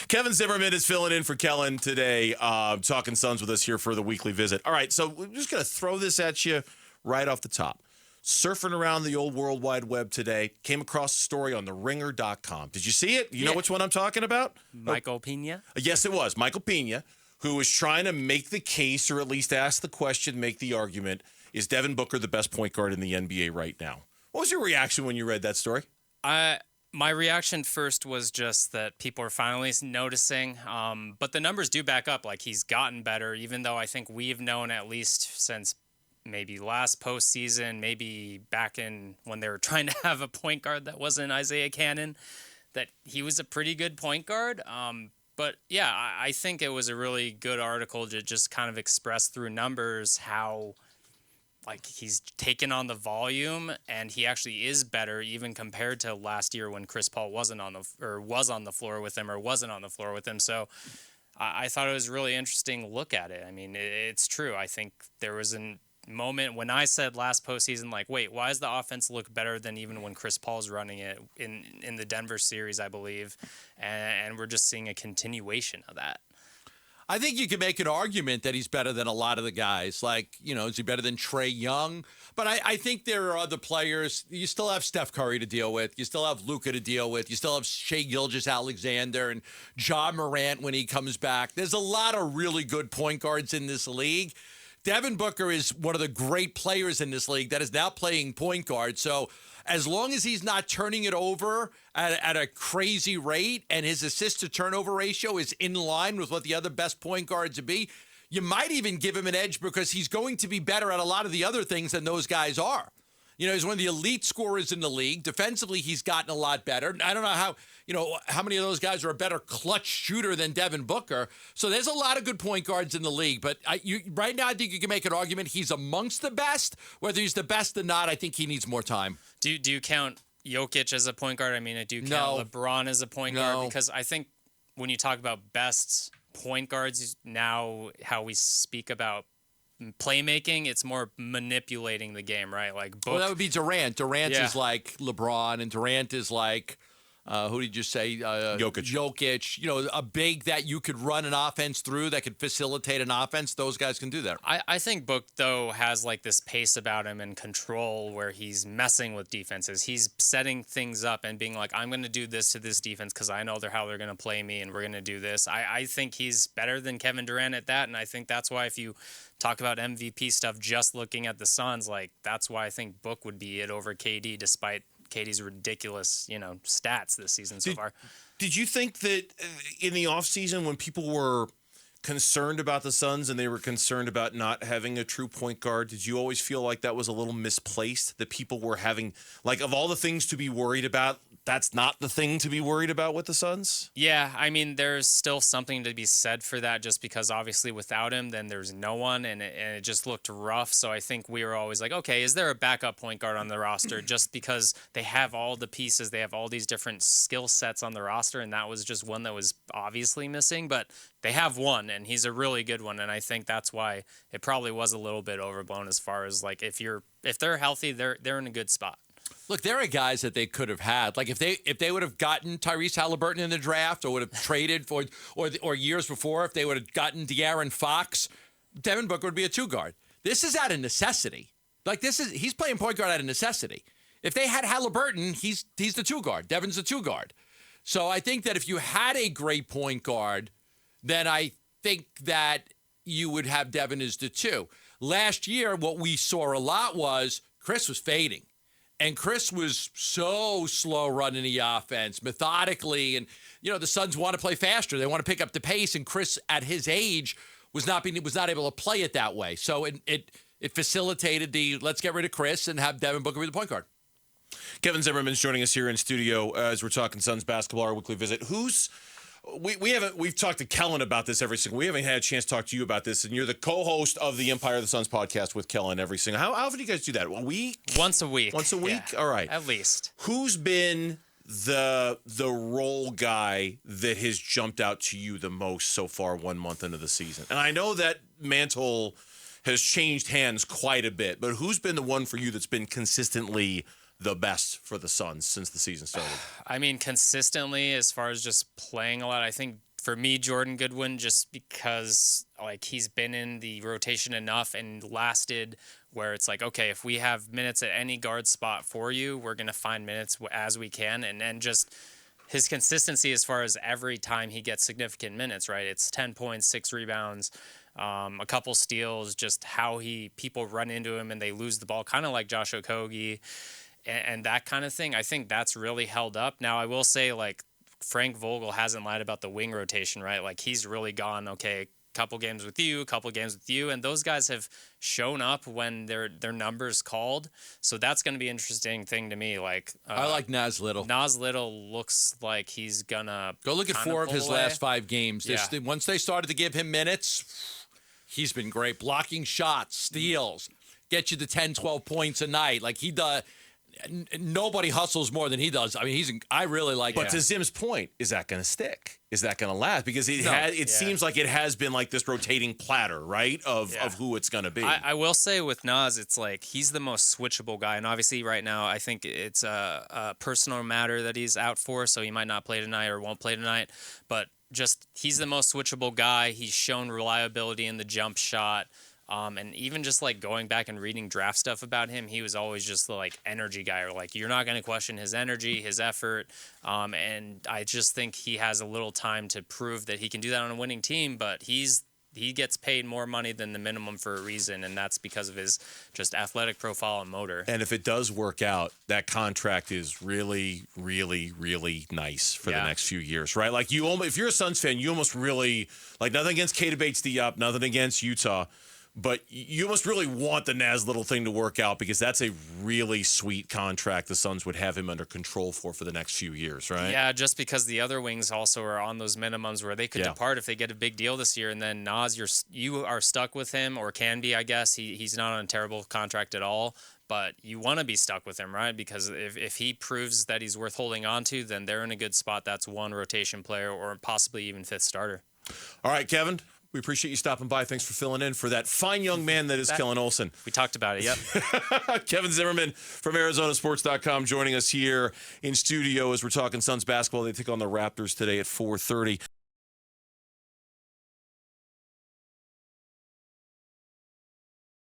Kevin Zimmerman is filling in for Kellen today, talking Suns with us here for the weekly visit. All right, so we're just going to throw this at you right off the top. Surfing around the old World Wide Web today, came across a story on theringer.com. Did you see it? You know which one I'm talking about? Michael Pena? Yes, it was. Michael Pena, who was trying to make the case or at least ask the question, make the argument, is Devin Booker the best point guard in the NBA right now? What was your reaction when you read that story? My reaction first was just that people are finally noticing, but the numbers do back up. Like, he's gotten better, even though I think we've known at least since maybe last postseason, maybe back in when they were trying to have a point guard that wasn't Isaiah Cannon, that he was a pretty good point guard. But yeah, I think it was a really good article to just kind of express through numbers how, like, he's taken on the volume and he actually is better even compared to last year when Chris Paul was on the floor with him. So I thought it was a really interesting look at it. I mean, it's true. I think there was a moment when I said last postseason, like, wait, why does the offense look better than even when Chris Paul's running it in the Denver series, I believe, and we're just seeing a continuation of that. I think you could make an argument that he's better than a lot of the guys. Like, is he better than Trae Young? But I think there are other players. You still have Steph Curry to deal with. You still have Luka to deal with. You still have Shai Gilgeous-Alexander and Ja Morant when he comes back. There's a lot of really good point guards in this league. Devin Booker is one of the great players in this league that is now playing point guard. So as long as he's not turning it over at a crazy rate and his assist to turnover ratio is in line with what the other best point guards would be, you might even give him an edge because he's going to be better at a lot of the other things than those guys are. He's one of the elite scorers in the league. Defensively, he's gotten a lot better. I don't know how many of those guys are a better clutch shooter than Devin Booker. So there's a lot of good point guards in the league. But right now, I think you can make an argument he's amongst the best. Whether he's the best or not, I think he needs more time. Do you count Jokic as a point guard? I mean, do you count LeBron as a point guard? Because I think when you talk about best point guards now, how we speak about playmaking, it's more manipulating the game, right? Like, well, that would be Durant. Durant is like LeBron, and Durant is like, who did you say? Jokic. A big that you could run an offense through, that could facilitate an offense. Those guys can do that. I think Book, though, has like this pace about him and control where he's messing with defenses. He's setting things up and being like, I'm going to do this to this defense because I know how they're going to play me, and we're going to do this. I think he's better than Kevin Durant at that, and I think that's why if you talk about MVP stuff just looking at the Suns, like, that's why I think Book would be it over KD despite KD's ridiculous, stats this season so far. Did you think that in the offseason when people were concerned about the Suns and they were concerned about not having a true point guard, did you always feel like that was a little misplaced, that people were having, like, of all the things to be worried about, that's not the thing to be worried about with the Suns? Yeah, I mean, there's still something to be said for that, just because obviously without him, then there's no one, and it just looked rough. So I think we were always like, okay, is there a backup point guard on the roster? Just because they have all the pieces, they have all these different skill sets on the roster, and that was just one that was obviously missing. But they have one, and he's a really good one, and I think that's why it probably was a little bit overblown as far as, like, if they're healthy, they're in a good spot. Look, there are guys that they could have had. Like, if they would have gotten Tyrese Halliburton in the draft, or would have traded for, or years before, if they would have gotten De'Aaron Fox, Devin Booker would be a two guard. This is out of necessity. Like, he's playing point guard out of necessity. If they had Halliburton, he's the two guard. Devin's the two guard. So I think that if you had a great point guard, then I think that you would have Devin as the two. Last year, what we saw a lot was Chris was fading. And Chris was so slow running the offense methodically. And, the Suns want to play faster. They want to pick up the pace. And Chris, at his age, was not able to play it that way. So it facilitated let's get rid of Chris and have Devin Booker be the point guard. Kevin Zimmerman's joining us here in studio as we're talking Suns basketball, our weekly visit. We've talked to Kellen about this every single. We haven't had a chance to talk to you about this, and you're the co-host of the Empire of the Suns podcast with Kellen every single. How often do you guys do that? A week? Once a week. Once a week? Yeah, all right. At least. Who's been the role guy that has jumped out to you the most so far 1 month into the season? And I know that mantle has changed hands quite a bit, but who's been the one for you that's been consistently the best for the Suns since the season started? I mean, consistently, as far as just playing a lot, I think for me, Jordan Goodwin, just because like he's been in the rotation enough and lasted where it's like, okay, if we have minutes at any guard spot for you, we're going to find minutes as we can. And then just his consistency as far as every time he gets significant minutes, right? It's 10 points, 6 rebounds, a couple steals, just how people run into him and they lose the ball, kind of like Josh Okogie and that kind of thing. I think that's really held up. Now, I will say, like, Frank Vogel hasn't lied about the wing rotation, right? Like, he's really gone, okay, couple games with you, and those guys have shown up when their numbers called. So that's going to be an interesting thing to me. Like I like Nas Little. Nas Little looks like he's gonna go look at 4 of his last 5 games. Yeah. Once they started to give him minutes, he's been great, blocking shots, steals, get you to 10, 12 points a night. Like he does. Nobody hustles more than he does. I mean, I really like. But to Zim's point, is that going to stick? Is that going to last? Because it seems like it has been like this rotating platter, right? Of who it's going to be. I will say with Nas, it's like he's the most switchable guy, and obviously right now I think it's a personal matter that he's out for, so he might not play tonight or won't play tonight. But just he's the most switchable guy. He's shown reliability in the jump shot. And even just like going back and reading draft stuff about him, he was always just the like energy guy, or like you're not going to question his energy, his effort. And I just think he has a little time to prove that he can do that on a winning team, but he gets paid more money than the minimum for a reason, and that's because of his just athletic profile and motor. And if it does work out, that contract is really, really, really nice for the next few years, right? Like if you're a Suns fan, you almost really like nothing against Keita Bates-Diop, nothing against Utah. But you must really want the Nas Little thing to work out, because that's a really sweet contract the Suns would have him under control for the next few years, right? Yeah, just because the other wings also are on those minimums where they could depart if they get a big deal this year. And then Nas, you are stuck with him, or can be, I guess. He's not on a terrible contract at all. But you want to be stuck with him, right? Because if he proves that he's worth holding on to, then they're in a good spot. That's one rotation player or possibly even 5th starter. All right, Kevin. We appreciate you stopping by. Thanks for filling in for that fine young man that is Kellen Olson. We talked about it, yep. Kevin Zimmerman from ArizonaSports.com joining us here in studio as we're talking Suns basketball. They take on the Raptors today at 4:30.